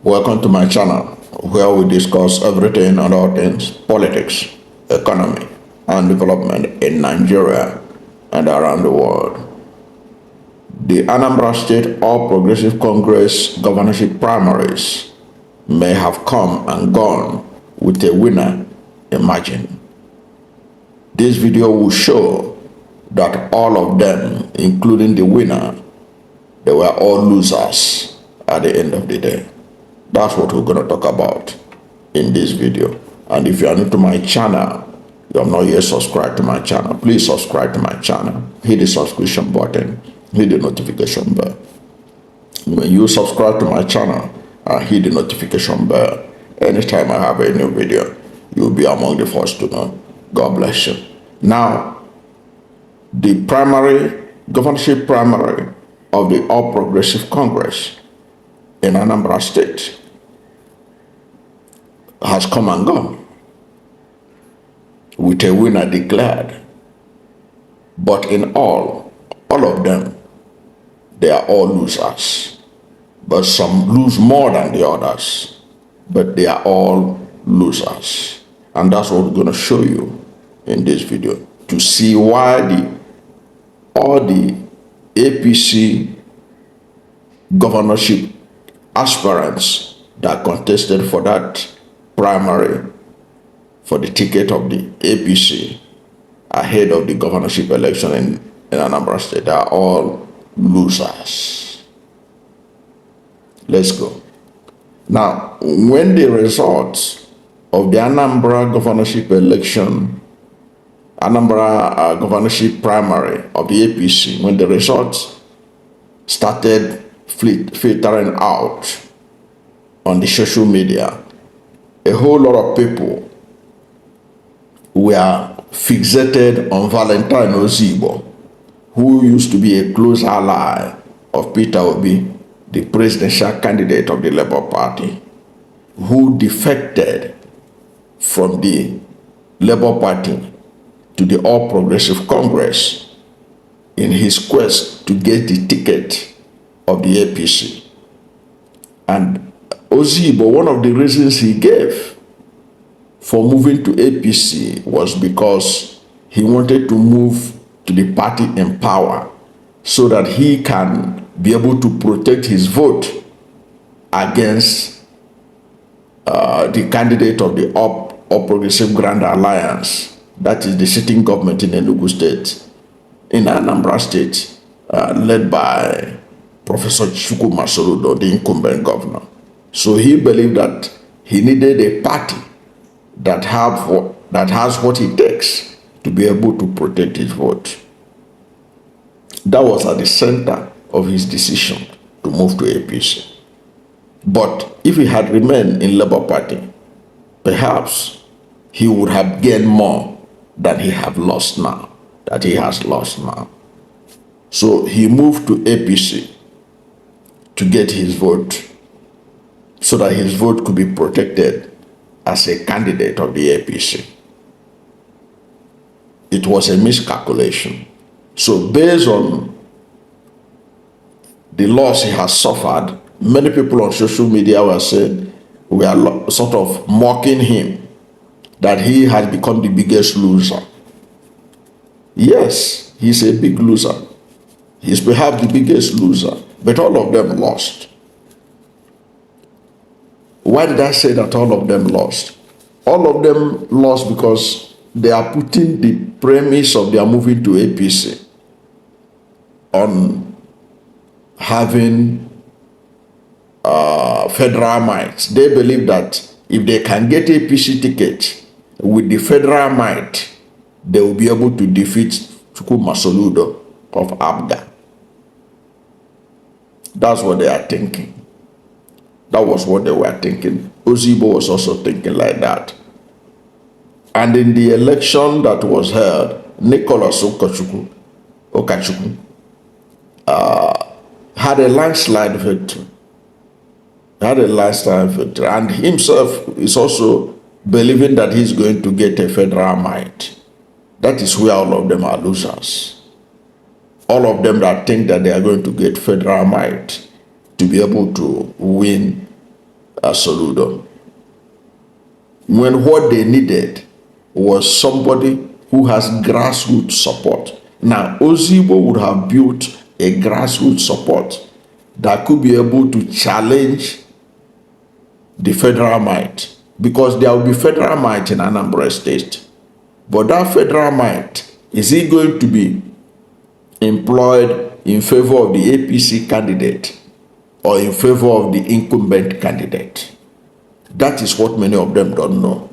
Welcome to my channel where we discuss everything and all things politics, economy, and development in Nigeria and around the world. The Anambra State All Progressive Congress governorship primaries may have come and gone with a winner emerging. This video will show that all of them, including the winner, they were all losers at the end of the day. That's what we're going to talk about in this video. And if you are new to my channel, you have not yet subscribed to my channel, please subscribe to my channel. Hit the subscription button, hit the notification bell. When you subscribe to my channel and hit the notification bell, anytime I have a new video, you'll be among the first to know. God bless you. Now, the governorship primary of the All Progressive Congress in Anambra State has come and gone with a winner declared. But in all of them, they are all losers. But some lose more than the others, but they are all losers. And that's what we're going to show you in this video, to see why all the APC governorship aspirants that contested for that primary for the ticket of the APC ahead of the governorship election in Anambra State, they are all losers. Let's go. Now, when the results of the Anambra governorship election, governorship primary of the APC, when the results started filtering out on the social media, a whole lot of people were fixated on Valentine Ozigbo, who used to be a close ally of Peter Obi, the presidential candidate of the Labour Party, who defected from the Labour Party to the All Progressive Congress in his quest to get the ticket of the APC. And Ozigbo, one of the reasons he gave for moving to APC was because he wanted to move to the party in power so that he can be able to protect his vote against the candidate of the All Progressive Grand Alliance, that is the sitting government in Enugu State, in Anambra State, led by Professor Chukwuma Soludo, the incumbent governor. So he believed that he needed a party that has what it takes to be able to protect his vote. That was at the center of his decision to move to APC. But if he had remained in Labour Party, perhaps he would have gained more than he has lost now. So he moved to APC to get his vote, so that his vote could be protected as a candidate of the APC. It was a miscalculation. So based on the loss he has suffered, many people on social media were saying, we are sort of mocking him, that he has become the biggest loser. Yes, he's a big loser. He's perhaps the biggest loser, but all of them lost. Why did I say that all of them lost? All of them lost because they are putting the premise of their moving to APC on having federal might. They believe that if they can get APC ticket with the federal might, they will be able to defeat Chukwuma Soludo of APGA. That's what they are thinking. That was what they were thinking. Ozigbo was also thinking like that. And in the election that was held, Nicholas Ukachukwu had a landslide victory. And himself is also believing that he's going to get a federal might. That is where all of them are losers. All of them that think that they are going to get federal might to be able to win Soludo, when what they needed was somebody who has grassroots support. Now, Ozigbo would have built a grassroots support that could be able to challenge the federal might, because there will be federal might in Anambra State. But that federal might, is it going to be employed in favor of the APC candidate or in favor of the incumbent candidate? That is what many of them don't know.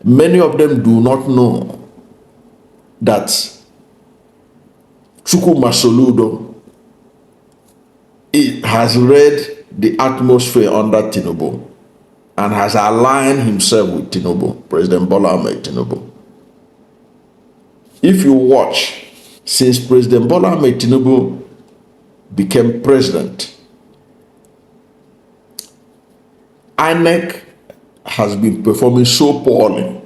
Many of them do not know that Chukwuma Soludo has read the atmosphere under Tinubu and has aligned himself with Tinubu, President Bola Ahmed Tinubu. If you watch, since President Bola Ahmed Tinubu became president, INEC has been performing so poorly,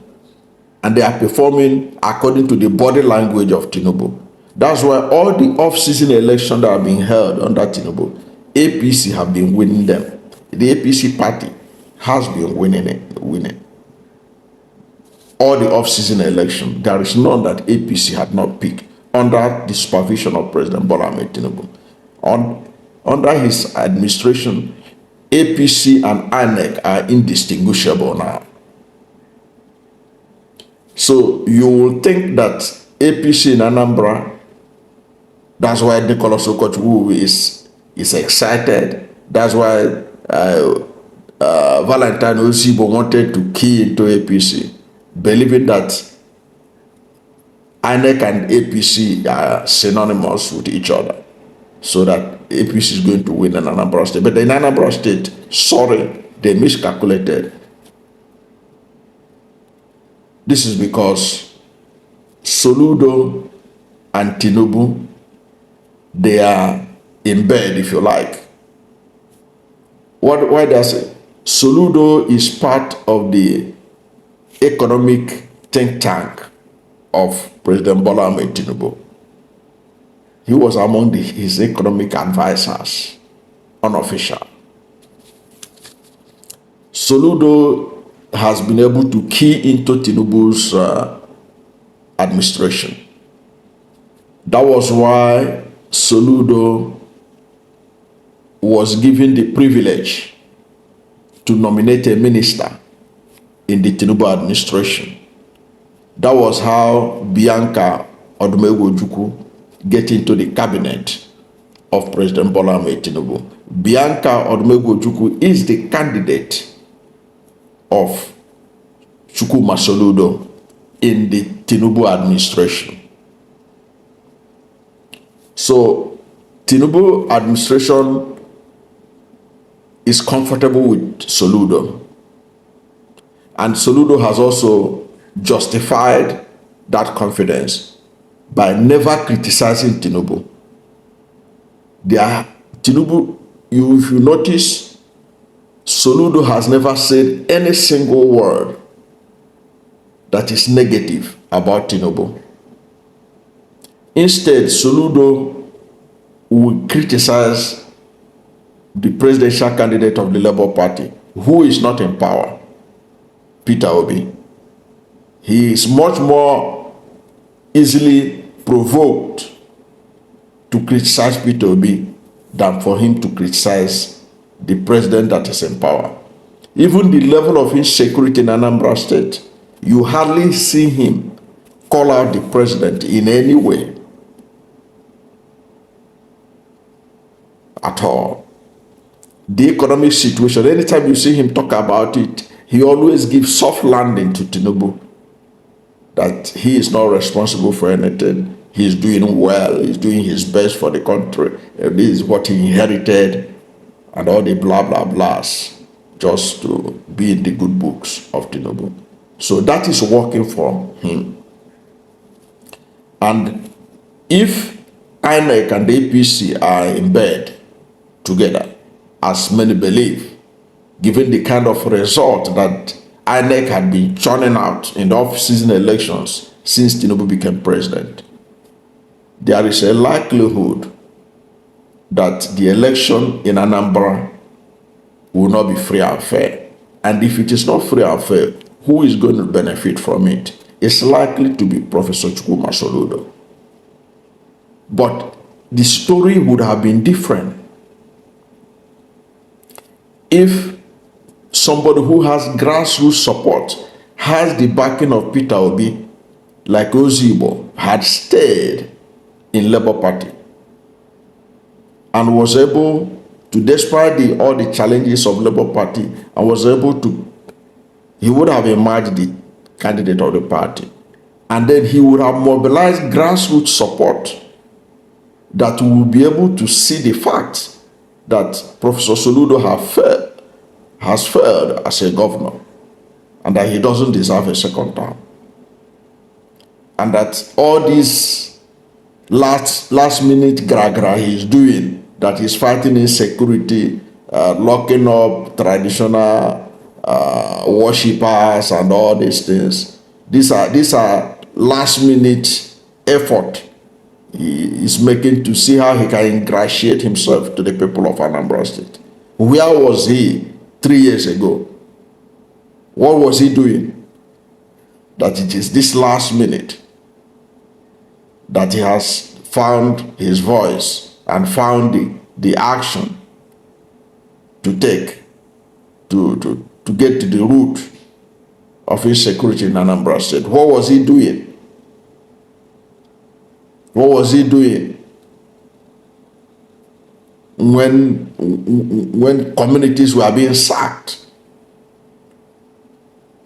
and they are performing according to the body language of Tinubu. That's why all the off-season elections that are being held under Tinubu, APC have been winning them. The APC party has been winning. All the off-season election, there is none that APC had not picked under the supervision of President Bola Ahmed Tinubu. Under his administration, APC and INEC are indistinguishable now. So you will think that APC in Anambra, that's why Nicholas Ukachukwu is excited. That's why Valentine Ozigbo wanted to key into APC, believing that INEC and APC are synonymous with each other, so that APC is going to win in Anambra State. But in Anambra State, sorry, they miscalculated. This is because Soludo and Tinubu, they are in bed, if you like. Why does it? Soludo is part of the economic think tank of President Bola Ahmed Tinubu. He was among his economic advisors, unofficial. Soludo has been able to key into Tinubu's administration. That was why Soludo was given the privilege to nominate a minister in the Tinubu administration. That was how Bianca Odumegwu get into the cabinet of President Bola Ahmed Tinubu. Bianca Odumegwu is the candidate of Chukwuma Soludo in the Tinubu administration. So Tinubu administration is comfortable with Soludo, and Soludo has also justified that confidence by never criticizing Tinubu. Tinubu, if you notice, Soludo has never said any single word that is negative about Tinubu. Instead, Soludo will criticize the presidential candidate of the Labour Party, who is not in power, Peter Obi. He is much more easily provoked to criticize Peter Obi than for him to criticize the president that is in power. Even the level of insecurity in Anambra State, you hardly see him call out the president in any way at all. The economic situation, anytime you see him talk about it, he always gives soft landing to Tinubu, that he is not responsible for anything. He is doing well. He's doing his best for the country. This is what he inherited, and all the blah, blah, blahs, just to be in the good books of Tinubu. So that is working for him. And if INEC and the APC are in bed together, as many believe, given the kind of result that INEC had been churning out in the off-season elections since Tinubu became president, there is a likelihood that the election in Anambra will not be free and fair. And if it is not free and fair, who is going to benefit from it? It's likely to be Professor Chukwuma Soludo. But the story would have been different if somebody who has grassroots support, has the backing of Peter Obi, like Ozigbo, had stayed in Labour Party and was able to, despite all the challenges of Labour Party, and was able to, he would have emerged the candidate of the party. And then he would have mobilized grassroots support that will be able to see the fact that Professor Soludo has failed as a governor, and that he doesn't deserve a second term. And that all this last minute gra he's doing, that he's fighting insecurity, locking up traditional worshippers and all these things, these are last minute effort he is making to see how he can ingratiate himself to the people of Anambra State. Where was he 3 years ago? What was he doing? That it is this last minute that he has found his voice and found the action to take to get to the root of insecurity in Anambra State. What was he doing? What was he doing when communities were being sacked?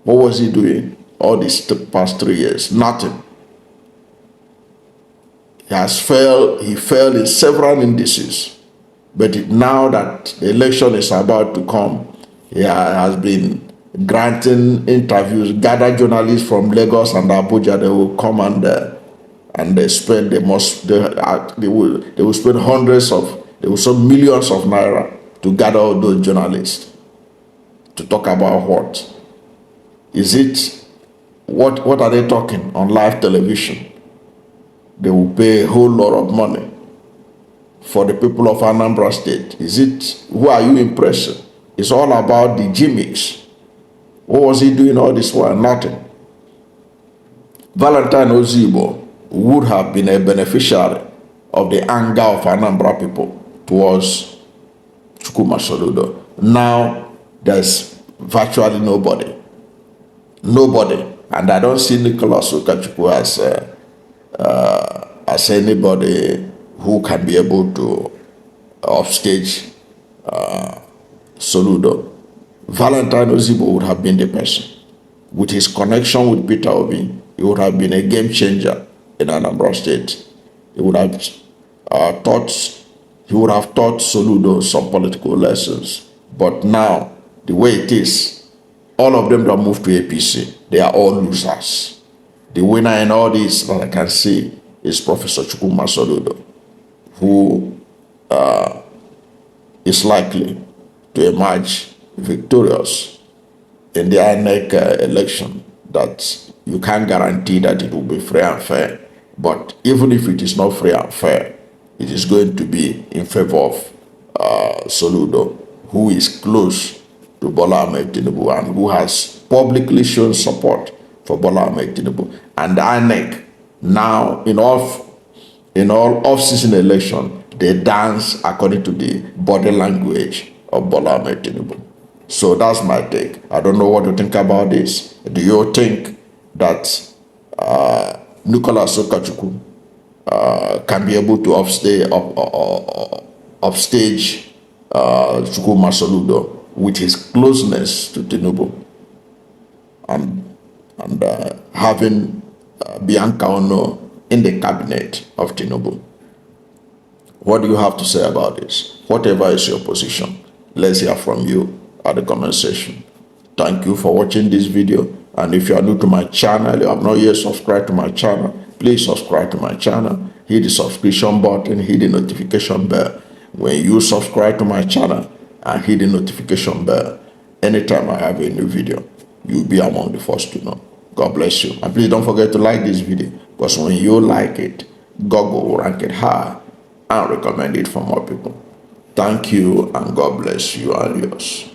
What was he doing all these past 3 years? Nothing. He failed in several indices. But now that the election is about to come, he has been granting interviews, gather journalists from Lagos and Abuja. They will come and they spend they will spend they will spend millions of naira to gather all those journalists to talk about what? Is it what are they talking on live television? They will pay a whole lot of money for the people of Anambra State. Is it, who are you impressing? It's all about the gimmicks. What was he doing all this while? Nothing. Valentine Ozigbo would have been a beneficiary of the anger of Anambra people towards Chukwuma Soludo. Now there's virtually nobody. And I don't see Nicholas Ukachukwu as anybody who can be able to offstage Soludo. Valentine Ozigbo would have been the person. With his connection with Peter Obi, he would have been a game changer in Anambra State. He would have taught Soludo some political lessons. But now, the way it is, all of them that moved to APC, they are all losers. The winner in all this that I can see is Professor Chukwuma Soludo, who is likely to emerge victorious in the INEC election. That you can't guarantee that it will be free and fair. But even if it is not free and fair, it is going to be in favor of Soludo, who is close to Bola Ahmed Tinubu and who has publicly shown support for Bola Ahmed Tinubu. And the INEC now, in all off-season election, they dance according to the body language of Bola Ahmed Tinubu. So that's my take. I don't know what you think about this. Do you think that Nicholas Ukachukwu can be able to upstage Chukwuma Soludo with his closeness to Tinubu and having Bianca Ono in the cabinet of Tinubu? What do you have to say about this? Whatever is your position, let's hear from you at the comment section. Thank you for watching this video. And if you are new to my channel, you have not yet subscribed to my channel, please subscribe to my channel. Hit the subscription button, hit the notification bell. When you subscribe to my channel and hit the notification bell, anytime I have a new video, you'll be among the first to know. God bless you. And please don't forget to like this video, because when you like it, Google will rank it high and recommend it for more people. Thank you, and God bless you and yours.